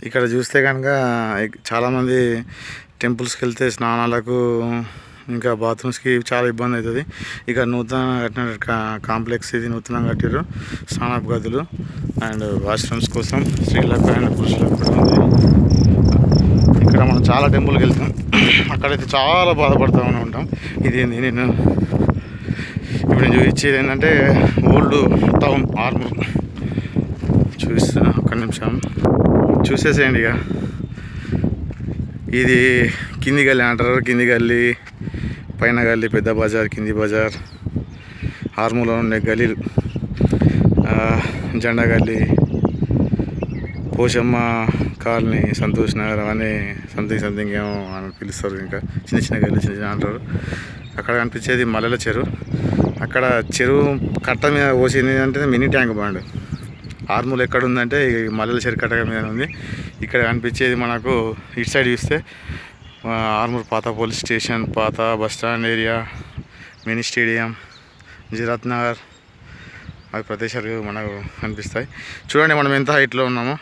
ఇక్కడ చూస్తే కనుక చాలామంది టెంపుల్స్కి వెళ్తే స్నానాలకు ఇంకా బాత్రూమ్స్కి చాలా ఇబ్బంది అవుతుంది. ఇక నూతన కట్టిన కాంప్లెక్స్ ఇది నూతనంగా కట్టారు. స్నానపు గదులు అండ్ వాష్రూమ్స్ కోసం స్త్రీలకు అండ్ పురుషులకు కూడా ఉంది. ఇక్కడ మనం చాలా టెంపుల్కి వెళ్తాం, అక్కడైతే చాలా బాధపడుతూ ఉంటాం. ఇదేంది నేను ఇప్పుడు చూపించేది ఏంటంటే ఓల్డ్ టౌన్ ఆర్మూర్ చూపిస్తున్నా. ఒక్క నిమిషం చూసేసేయండి. ఇక ఇది కింది గల్లీ అంటారు, కింది గల్లీ, పైన గల్లీ, పెద్ద బజార్, కింది బజార్, ఆర్మూర్లో ఉండే గల్లీలు, జెండా గల్లీ, పోషమ్మ కాలనీ, సంతోష్ నగర్ అని సంథింగ్ ఏమో అని పిలుస్తారు. ఇంకా చిన్న చిన్న గల్లీ చిన్న చిన్న అంటారు. అక్కడ కనిపించేది మల్లెల చెరువు. అక్కడ చెరువు కట్ట మీద పోసింది అంటే మినీ ట్యాంక్ బండ్. ఆర్మూర్ ఎక్కడ ఉందంటే మల్లెల చెరువు కట్ట మీద ఉంది. ఇక్కడ కనిపించేది మనకు ఇటు సైడ్ చూస్తే ఆర్మూర్ పాత పోలీస్ స్టేషన్, పాత bus stand area, mini stadium, Jirat Nagar, అవి ప్రదేశాలు మనకు కనిపిస్తాయి. చూడండి మనం ఎంత హైట్లో ఉన్నామో,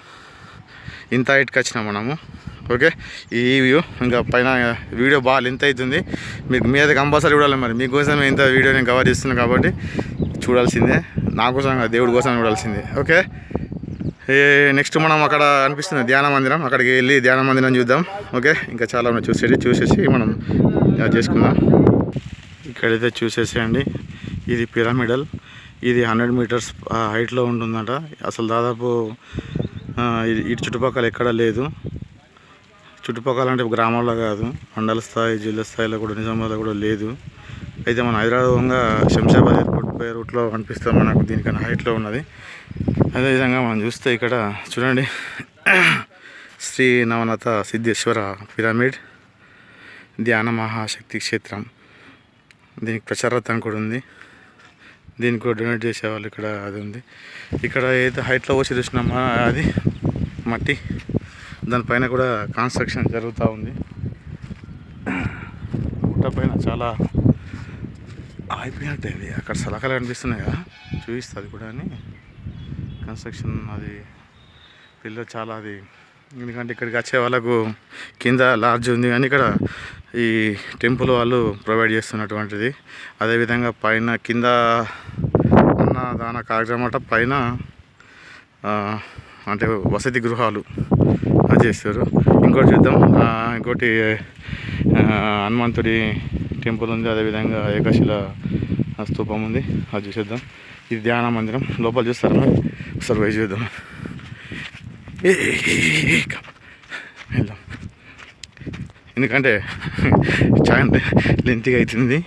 ఇంత హైట్కి వచ్చినాం మనము. ఓకే, ఈ వ్యూ ఇంకా పైన వీడియో బాగా లెంత్ అవుతుంది. మీకు మీద కంపల్సరీ చూడాలి. మరి మీకోసం ఇంత వీడియో నేను కవర్ చేస్తున్నాను కాబట్టి చూడాల్సిందే. నా కోసం దేవుడి కోసం చూడాల్సిందే. ఓకే, నెక్స్ట్ మనం అక్కడ అనిపిస్తుంది ధ్యాన మందిరం, అక్కడికి వెళ్ళి ధ్యాన మందిరం చూద్దాం. ఓకే, ఇంకా చాలా ఉన్నాయి చూసేసి మనం చేసుకుందాం. ఇక్కడైతే చూసేసేయండి, ఇది పిరమిడల్. ఇది 100 మీటర్స్ హైట్లో ఉంటుందట. అసలు దాదాపు ఇటు చుట్టుపక్కల ఎక్కడ లేదు. చుట్టుపక్కల అంటే గ్రామాల్లో కాదు, మండల స్థాయి, జిల్లా స్థాయిలో కూడా, నిజామాబాద్లో కూడా లేదు. అయితే మన హైదరాబాద్గా శంషాబాద్ ఎయిర్పోర్ట్ పోయే రూట్లో కనిపిస్తాం మనకు. దీనికన్నా హైట్లో ఉన్నది. అదేవిధంగా మనం చూస్తే ఇక్కడ చూడండి, శ్రీ నవనత సిద్ధేశ్వర పిరమిడ్ ధ్యాన మహాశక్తి క్షేత్రం. దీనికి ప్రచారత్వం కూడా ఉంది. దీనికి కూడా డొనేట్ చేసేవాళ్ళు ఇక్కడ అది ఉంది. ఇక్కడ ఏదైతే హైట్లో వచ్చి చూసినామా అది మట్టి, దానిపైన కూడా కన్స్ట్రక్షన్ జరుగుతూ ఉంది. గుట్ట పైన చాలా అయిపోయినట్టు అది. అక్కడ సలకాలు కనిపిస్తున్నాయి కదా, చూపిస్తుంది కూడా అని కన్స్ట్రక్షన్. అది పిల్లలు చాలా అది, ఎందుకంటే ఇక్కడికి వచ్చే వాళ్ళకు కింద లాడ్జ్ ఉంది కానీ ఇక్కడ ఈ టెంపుల్ వాళ్ళు ప్రొవైడ్ చేస్తున్నటువంటిది. అదేవిధంగా పైన కింద అన్నదాన కార్యక్రమం పైన అంటే వసతి గృహాలు అది చేస్తారు. ఇంకోటి చూద్దాం, ఇంకోటి హనుమంతుడి టెంపుల్ ఉంది. అదేవిధంగా ఏకశిల స్తూపం ఉంది, అది చూసేద్దాం. ఇది ధ్యాన మందిరం. లోపల చూస్తారా మరి? ఒకసారి పోయి చూద్దాం. వెళ్దాం, ఎందుకంటే చాలా లెంతిగా అవుతుంది.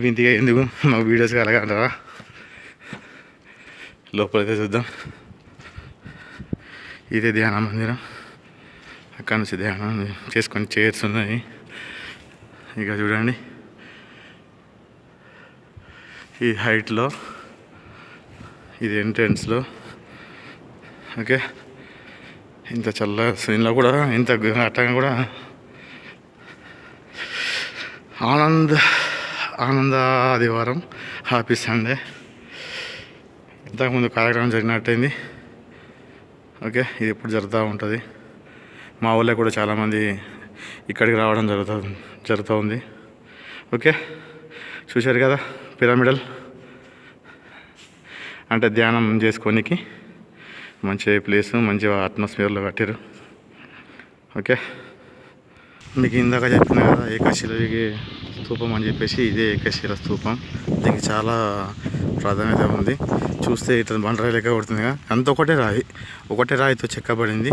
బింతిగా ఎందుకు మా వీడియోస్ కలగంటారా? లోపలైతే చూద్దాం. ఇదే ధ్యాన మందిరం. అక్కడ నుంచి ధ్యానం చేసుకొని చైర్స్ ఉన్నాయి. ఇక చూడండి, ఈ హైట్లో ఇది ఎంట్రన్స్లో. ఓకే, ఇంత చల్ల సీన్లో కూడా ఇంత అట్టంగా కూడా ఆనంద ఆదివారం, హ్యాపీ సండే. ఇంతకుముందు కార్యక్రమం జరిగినట్టయింది. ఓకే, ఇది ఎప్పుడు జరుగుతూ ఉంటుంది. మా ఊళ్ళో కూడా చాలామంది ఇక్కడికి రావడం జరుగుతూ ఉంది. ఓకే, చూశారు కదా, పిరమిడల్ అంటే ధ్యానం చేసుకోనికి మంచి ప్లేసు, మంచి అట్మాస్ఫియర్లో కట్టారు. ఓకే, మీకు ఇందాక చెప్పిన కదా ఏకశిలకి స్తూపం అని చెప్పేసి, ఇదే ఏకశిల స్తూపం. దీనికి చాలా ప్రాధాన్యత ఉంది. చూస్తే ఇట్లా బండరాయి లెక్క కొడుతుంది కదా, అంత ఒకటే రాయితో చెక్కబడింది.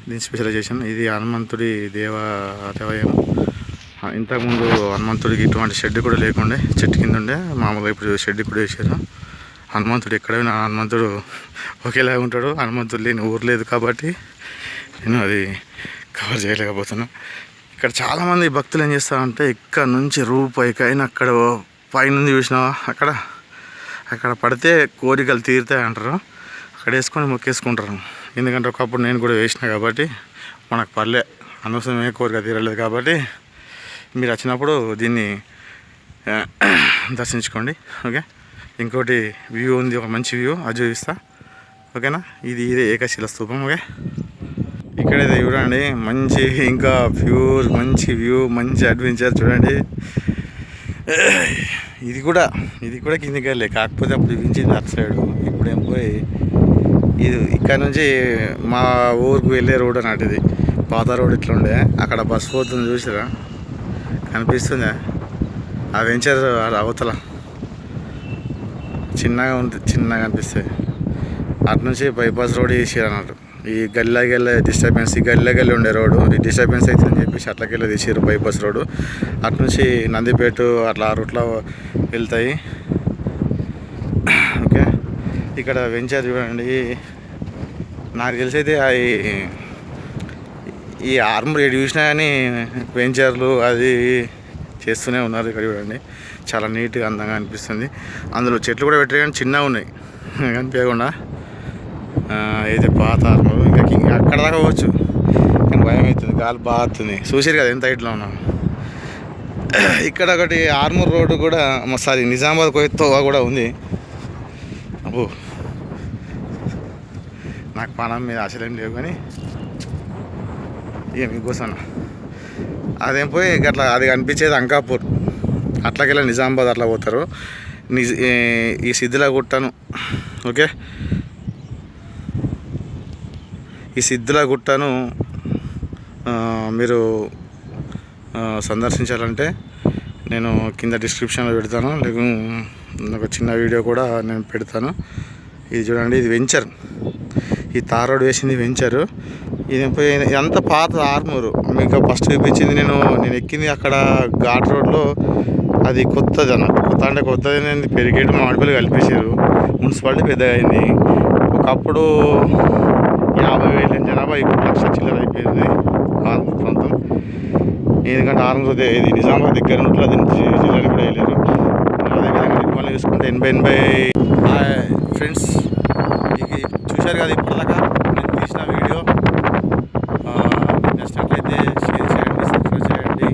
దీని స్పెషలైజేషన్. ఇది హనుమంతుడి దేవాలయం. ఇంతకుముందు హనుమంతుడికి ఇటువంటి షెడ్ కూడా లేకుండే, చెట్టు కింద ఉండే. మామూలుగా ఇప్పుడు షెడ్ కూడా వేసారు. హనుమంతుడు ఎక్కడైనా హనుమంతుడు ఒకేలాగా ఉంటాడు. హనుమంతుడు లేని ఊరు లేదు కాబట్టి నేను అది కవర్ చేయలేకపోతున్నాను. ఇక్కడ చాలామంది భక్తులు ఏం చేస్తారంటే, ఇక్కడ నుంచి రూపాయికైనా అక్కడ పైనుంది చూసినావా, అక్కడ పడితే కోరికలు తీరుతాయి అంటారు. అక్కడ వేసుకొని మొక్కేసుకుంటారు. ఎందుకంటే ఒకప్పుడు నేను కూడా వేసిన కాబట్టి మనకు పర్లే, అనవసరమే కోరిక తీరలేదు కాబట్టి మీరు వచ్చినప్పుడు దీన్ని దర్శించుకోండి. ఓకే, ఇంకోటి వ్యూ ఉంది, ఒక మంచి వ్యూ, అది చూపిస్తా. ఓకేనా. ఇదే ఏకశిల స్తూపం. ఓకే, ఇక్కడైతే చూడండి మంచి ఇంకా ప్యూర్ మంచి వ్యూ, మంచి అడ్వెంచర్ చూడండి. ఇది కూడా కిందికి వెళ్ళే, కాకపోతే అప్పుడు చూపించింది అటు సైడు, ఇప్పుడేం పోయి ఇది ఇక్కడ నుంచి మా ఊరికి వెళ్ళే రోడ్ అన్నట్టు. ఇది పాత రోడ్ ఇట్లా ఉండే, అక్కడ బస్ పోతుంది చూసిరా, కనిపిస్తుందా ఆ వెంచర్ అవతల చిన్నగా ఉంది, చిన్నగా అనిపిస్తుంది. అటు నుంచి బైపాస్ రోడ్ వేసారు అన్నట్టు. ఈ గల్లె డిస్టర్బెన్స్, ఈ గల్లె ఉండే రోడ్డు ఈ డిస్టర్బెన్స్ అయితే అని చెప్పేసి అట్లకెళ్ళి తీసారు బైపాస్ రోడ్డు. అటు నుంచి నందిపేట అట్లా ఆ రూట్లో వెళ్తాయి. ఓకే, ఇక్కడ వెంచర్ చూడండి. నాకు తెలిసి అయితే ఈ ఆర్మూర్ ఏడు చూసినా కానీ వెంచర్లు అది చేస్తూనే ఉన్నారు. ఇక్కడ చూడండి చాలా నీట్గా అందంగా అనిపిస్తుంది. అందులో చెట్లు కూడా పెట్టారు కానీ చిన్నగా ఉన్నాయి కనిపించకుండా. అయితే పాత ఆర్మూర్ ఇంకా అక్కడ దాకా పోవచ్చు కానీ భయం అవుతుంది, గాలి బాగా వస్తుంది. చూసారు కదా ఎంత హైట్లో ఉన్నాం. ఇక్కడ ఒకటి ఆర్మూర్ రోడ్డు కూడా సారీ నిజామాబాద్ కొత్తగా కూడా ఉంది. అబ్బో నాకు పానం మీద ఆశలేం లేవు కానీ ఇక మీకోసం అదేం పోయి అట్లా అది కనిపించేది అంకాపూర్, అట్లాకెళ్ళి నిజామాబాద్ అట్లా పోతారు. ఈ సిద్ధిలగుట్టను ఓకే, ఈ సిద్ధిలగుట్టను మీరు సందర్శించాలంటే నేను కింద డిస్క్రిప్షన్లో పెడతాను, లేక ఒక చిన్న వీడియో కూడా నేను పెడతాను. ఇది చూడండి, ఇది వెంచర్, ఈ తార్ రోడ్ వేసింది వెంచరు. ఇది ఎంత పాత ఆర్మూరు మీకు ఫస్ట్ చూపించింది నేను ఎక్కింది అక్కడ ఘాట్ రోడ్లో. అది కొత్తది అన్నట్టు, కొత్తది నేను పెరిగేటు మామిడిపల్లి కలిపేసారు. మున్సిపాలిటీ పెద్దగా అయింది. ఒకప్పుడు 50,000 జనాభా, ఇప్పుడు 1,00,000 చిల్లర అయిపోయింది ఆర్మూర్ ప్రాంతం. ఎందుకంటే ఆర్మూర్ ఇది నిజామాబాద్ దగ్గర ఉన్నట్లు అది జిల్లాని కూడా వెళ్ళారు. అదేవిధంగా నిర్మల్ చూసుకుంటే 80 ఫ్రెండ్స్ ఇది చూశారు కదా ఇప్పటిదాకా నేను తీసిన వీడియో. నచ్చినట్లయితే షేర్ చేయండి, సబ్స్క్రైబ్ చేయండి,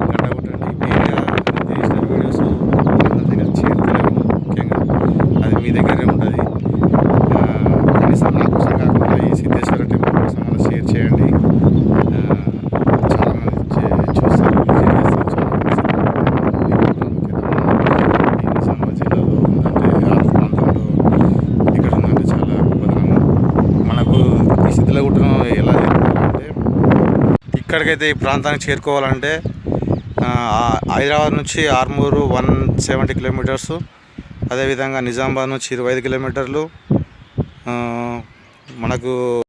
గంట కొట్టండి. మెయిన్గా నేను తీసిన వీడియోస్ అందరి దగ్గర చేరుతలేవు, ముఖ్యంగా అది మీ దగ్గరే ఉంటుంది. కనీసం నా కోసం కాకుండా ఈ సిద్ధేశ్వర టెంపుల్ కోసం మనం షేర్ చేయండి. చాలామంది చూస్తారు, విజిట్ చేస్తారు. ఈ నిజామాబాద్ జిల్లాలో ఉందంటే ఆ ప్రాంతంలో ఇక్కడ ఉందంటే చాలా గొప్పతనం. మనకు ఈ సిద్ధిలగుట్టను ఎలా చేరుకోవాలంటే, ఇక్కడికైతే ఈ ప్రాంతానికి చేరుకోవాలంటే హైదరాబాద్ నుంచి ఆర్మూరు 170 కిలోమీటర్సు, అదేవిధంగా నిజామాబాద్ నుంచి 25 కిలోమీటర్లు. మనకు